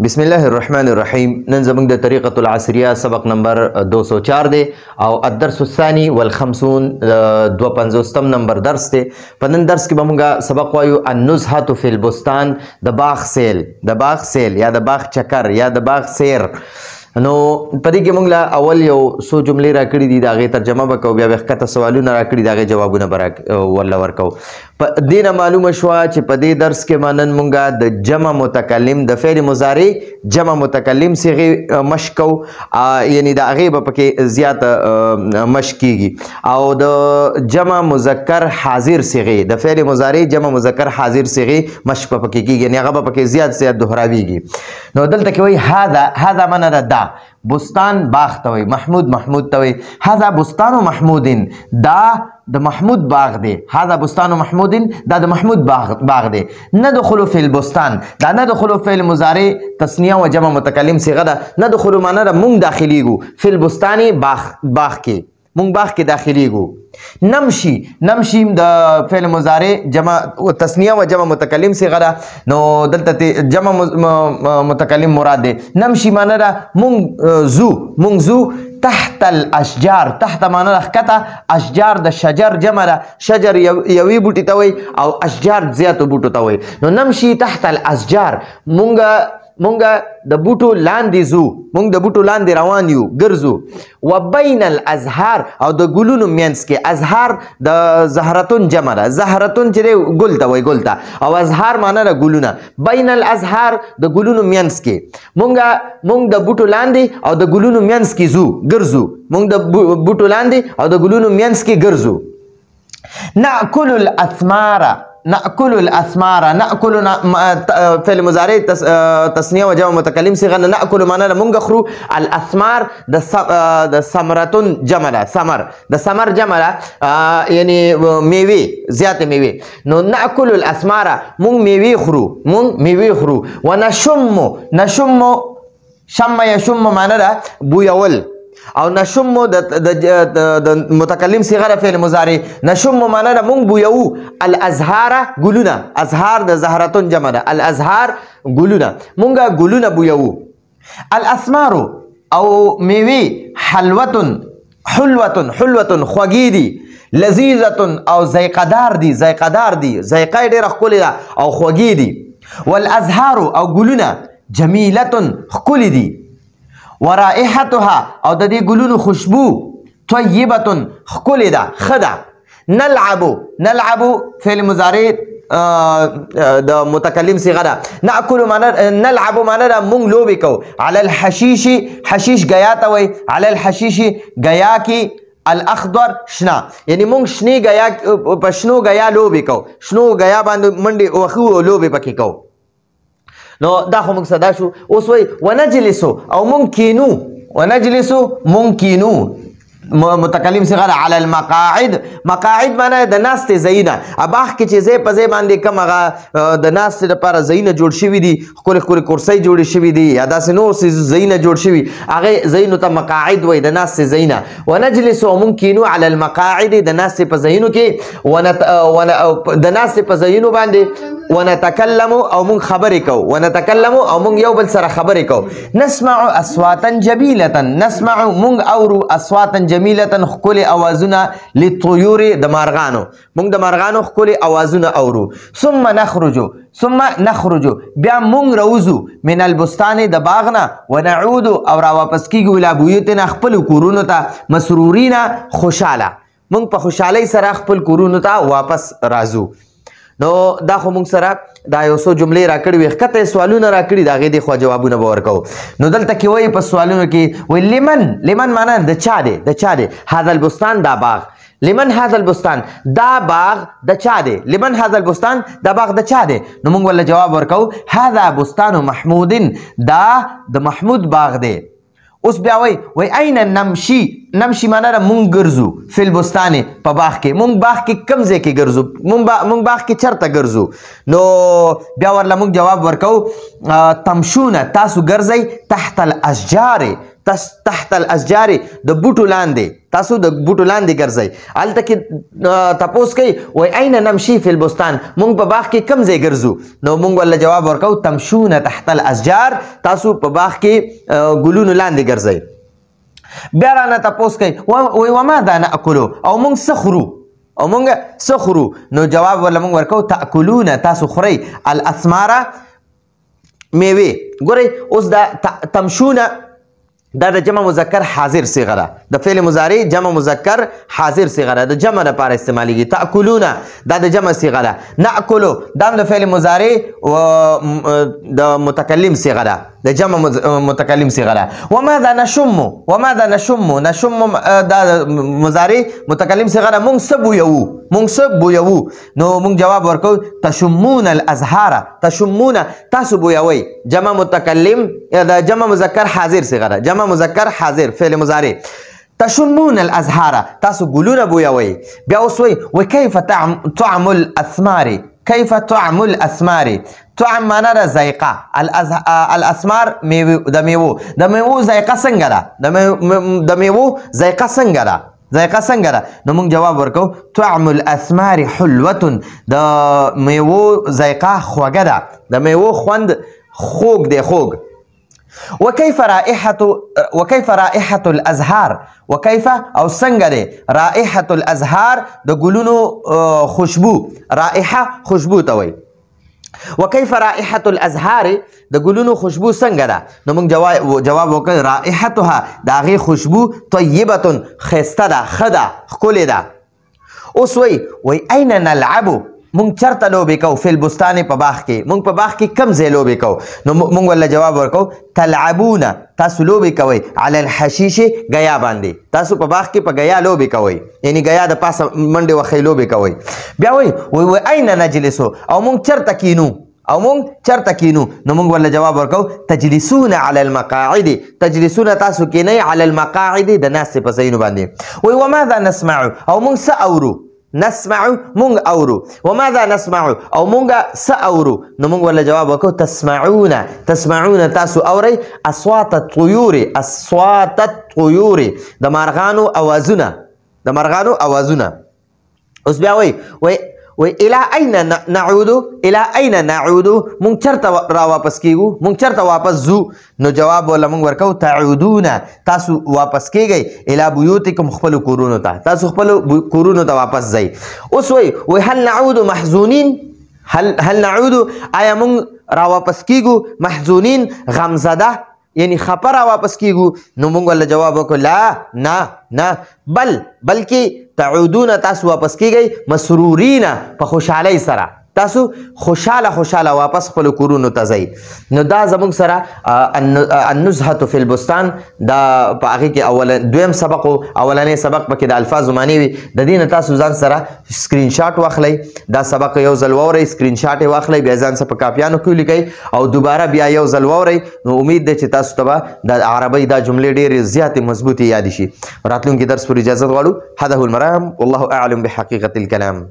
بسم الله الرحمن الرحیم. نن زموږ د طریقة العصریه سبق نمبر 204 دی او الدرس الثاني والخمسون 52 نمبر درس دی. په نن درس کې به موږ سبق وایو النزهة فی البستان، د باغ سیل یا د باغ چکر یا د باغ سیر. نو په دې کې موږ لا اول یو څو جملې راکړي دي، د هغې ترجمه به کوو، بیا به ښکته سوالونه راکړي، د هغې جوابونه به ورله ورکوو. په دې نه معلومه شوه چې په دې درس کې به نن موږ د جمع متکلم د فعل مضارع جمع متکلم صیغې مشق کوو، یعنې د هغې به پکې زیاته مشق کیږي، او د جمع مذکر حاضر صیغې د فعل مضارع جمع مذکر حاضر صیغې مشق به پکې کیږي، یعنې هغه به پکې زیات دهراویږي. نو دلته کې وایي هذا معنی ده دا بستان باغ ته وایي، محمود ته وایي هذا بستان محمود، دا د محمود باغ دی. هذا بستان محمود، دا د محمود باغ دی. ندخل فی البستان، دا ندخل فعل مضارع تثنیه و جمع متکلم صیغه ده. ندخل معنی ده مونږ داخلیږو، فی البستان باغ کې مونږ باغ کې داخلیږو. نمشي د فعل مضارع جمع تثنیه و جمع متکلم صیغه ده، نو دلته جمع متکلم مراد دی. نمشي معنی ده مونږ زو تحت الاشجار، تحت معنی ده ښکته، اشجار د شجر جمع ده، شجر یوې بوټي ته وایي او اشجار زیاتو بوټو ته وایي. نو نمشي تحت الاشجار، مونږ د بوټو لاندې ځو، مونږ د بوټو لاندې روان یو، ګرځو. وبین الازهار، او د ګلونو منځ کې، ازهار د زهرتون جمع ده، زهرتون چې دی ګل ته وایي، ګل ته، او ازهار معنی ده ګلونه. بین الازهار د ګلونو منځ کې، مونږ د بوټو لاندې او د ګلونو منځ کې ځو، ګرځو. مونږ د بوټو لاندې او د ګلونو منځ کې ګرځو. ناکل الاسمار، ناکل فعل مضارع تثنیه و جمع متکلم صیغه. ناکل معنی ده مونږ خورو، الاسمار د ثمرتون جمع ده، د ثمر جمع ده، یعنی میوې، زیاتې میوې. نو ناکل الاسمار، مونږ میوې خورو. ونشم شم یشم معنی ده بویول، او نشم د متکلم صیغه ده فعل مضارع. نشم معنی ده مونږ بویو. الازهار ګلونه، ازهار د زهرتون جمع ده، الازهار ګلونه، مونږ ګلونه بویو. الاسمار او میوې، حلوتن خوږې دي، لذیذتن او ذایقه‌دار دي، ذایقه یې ډېره ښکلې ده او خوږې دي. والازهار او ګلونه، جمیلتن ښکلې دي. ورائحتها او د دې ګلونو خوشبو، طیبتن ښکلې ده، ښه ده. نلعب فعل مضارع د متکلم صیغه ده. نلعب معنی ده مونږ لوبې کوو. علی الحشیش، حشیش گیا ته وایي، علی الحشیش گیا کې، الاخضر شنه، یعنی مونږ شنې گیا په شنو گیا لوبې کوو، شنو گیا باندې منډې وهو، لوبې پکې کوو. نو دا خو موږ صدا شو. اوس وایي ونجلسو او مونږ کینو، متکلم صیغه ده. علی المقاعد، مقاعد معنی د ناستې ځایونه، باغ کې چې ځای په ځای باندې کوم هغه د ناستې لپاره ځایونه جوړ شوي دي، ښکلې کرسۍ جوړې شوي دي، یا داسې نور ځایونه جوړ شوي، هغې ځایونو ته مقاعد وایي، د ناستې ځایونه. ونجلسو او مونږ کینو علی المقاعد، د ناستې په ځایونو کې، د ناستې په ځایونو باندې. ونتکلم او مونږ خبرې کوو، ونتکلم او مونږ یو بل سره خبرې کوو. نسمع اصواتا جمیلة، نسمع مونږ اورو اصواتا جمیلة ښکلې اوازونه، للطیور د مارغانو، مونږ د مارغانو ښکلې اوازونه اورو. ثم نخرج بیا مونږ راوځو، من البستان د باغ نه، ونعود او راواپس کیږو، الی بیوتنا خپلو کورونو ته، مسرورین خوشحاله، مونږ په خوشحالۍ سره خپل کورونو ته واپس راځو. نو دا خو موږ سره دا یو څو جملې راکړې وې، ښکته سوالونه راکړي، د هغې دې خوا جوابونه به ورکوو. نو دلته کې وایي په سوالونو کې وایي لمن معنی د چا دی. هذا البستان، دا باغ. لمن هذا البستان، دا باغ د چا دی. لمن هذا البستان، دا باغ د چا دی. نو موږ ولله جواب ورکوو هذا بستان محمود، دا د محمود باغ دی. اوس بیا وایي این نمشي معنی ده مونږ ګرځو، فی البستان په باغ کې، مونږ باغ کې کوم ځای کې ګرځو، مونږ باغ کې چېرته ګرځو. نو بیا ورله مونږ جواب ورکوو تمشون، تاسو ګرځئ، تحت الاشجار، تحت الاشجار د بوټو لاندې تاسو د بوټو لاندې ګرځئ هلته کې تپوس کوي وای اين نمشي فی البستان مونږ په باغ کې کوم ځای ګرځو نو مونږ ولله جواب ورکو تمشون تحت الاشجار تاسو په باغ کې ګلونو لاندې ګرځئ بیا رانه تپوس کوي وای وماذا ناکلو او مونږ څه خورو او مونږ څه خورو نو جواب ورله مونږ ورکو تاکلون تاسو خورئ الاسمار میوې ګورئ اوس دا تمشونه دا د جمع مذکر حاضر صيغه ده د فعل مضارع جمع مذکر حاضر صيغه ده د جمع لپاره استعمالېږي تاکلون دا د جمع صيغه ده ناکلو دا د فعل مضارع د متکلم صيغه ده د جمع متکلم صيغه ده وماذا نشم نشم دا مضارع متکلم صيغه ده مونږ څه بویو نو مونږ جواب ورکو تشمون الازهار تشمون تاسو بویوي جمع متکلم دا جمع مذکر حاضر صيغه ده جمع مذکر حاضر فعل مضارع تشمون الازهار تاسو ګلونه بویوي بیا اوس وکيف طعم الاثمار كيف طعم الاسمار طعم معنا د ذائقه الاسمار د میوو ذائقه څنګه ده د میوو ذائقه څنګه ده نو موږ جواب ورکو طعم الاسمار حلوه د میوو ذائقه خوږه ده د میوو خوند خوږ دی خوږ وكيف رائحة الازهار وكيف او څنګه ده رائحة الازهار د ګلونو خوشبو رائحه خوشبو ته وایي وكيف رائحة الازهار د ګلونو خوشبو څنګه ده نو موږ جواب وکړ رائحتها د هغې خوشبو طیبه ښایسته ده ښه ده ښکلې ده اوس وایي اين نلعبو مونږ چرته لوبې کوو فی البستان په باغ کې مونږ په باغ کې کم ځای لوبې کوو نو مونږ ولله جواب ورکو تلعبون تاسو لوبې کوئ علی الحشیش ګیا باندې تاسو په باغ کې په ګیا لوبې کوئ یعنی ګیا د پاسه منډې وښۍ لوبې کوئ بیا وایي اين نجلسو او مونږ چرته کینو نو مونږ ولله جواب ورکو تجلسون علی المقاعد تجلسون تاسو کینئ علی المقاعد د ناستې په ځایونو باندې وایي وماذا نسمع او مونږ څه اورو نسمع مونږ اورو وماذا نسمع او مونږ څه اورو نو مونږ ورله جواب وکړو تسمعون تاسو اورئ اصوات الطيور د مارغانو اوازونه اوس بیا وایي الى اين نعود مونږ چرته را واپس کیږو مونږ چرته واپس ځو نو جواب ولا مونږ ورکو تعودون تاسو واپس کیږئ الى بيوتکم خپل کورونو ته تاسو خپل کورونو ته واپس ځئ اوس وایي هل نعود محزونین هل نعود آیا مونږ را واپس کیږو محزونین غمزده یعنی خپه را واپس کیږو نو مونږ ولله جواب وکړو نه بلکې تعودون تاسو واپس کیږئ مسرورین په خوشحالۍ سره تاسو خوشاله واپس خپل کورونو ته ځئ نو دا زموږ سره النزهة فی البستان دا په هغې کې دویم سبق و اولنی سبق پکې د الفاظو معنی وي د دې نه تاسو ځان سره سکرین شاټ واخلئ دا سبق یو ځل واورئ سکرین شاټ یې واخلئ بیا ځان سره په کاپیانو کې ولیکئ او دوباره بیا یو ځل واورئ نو امید دی چې تاسو ته به د عربۍ دا جملې ډېرې زیاتې مضبوطې یادې شي راتلونکي درس پر اجازت غواړو هذا هو المرام والله اعلم بحقیقة الكلام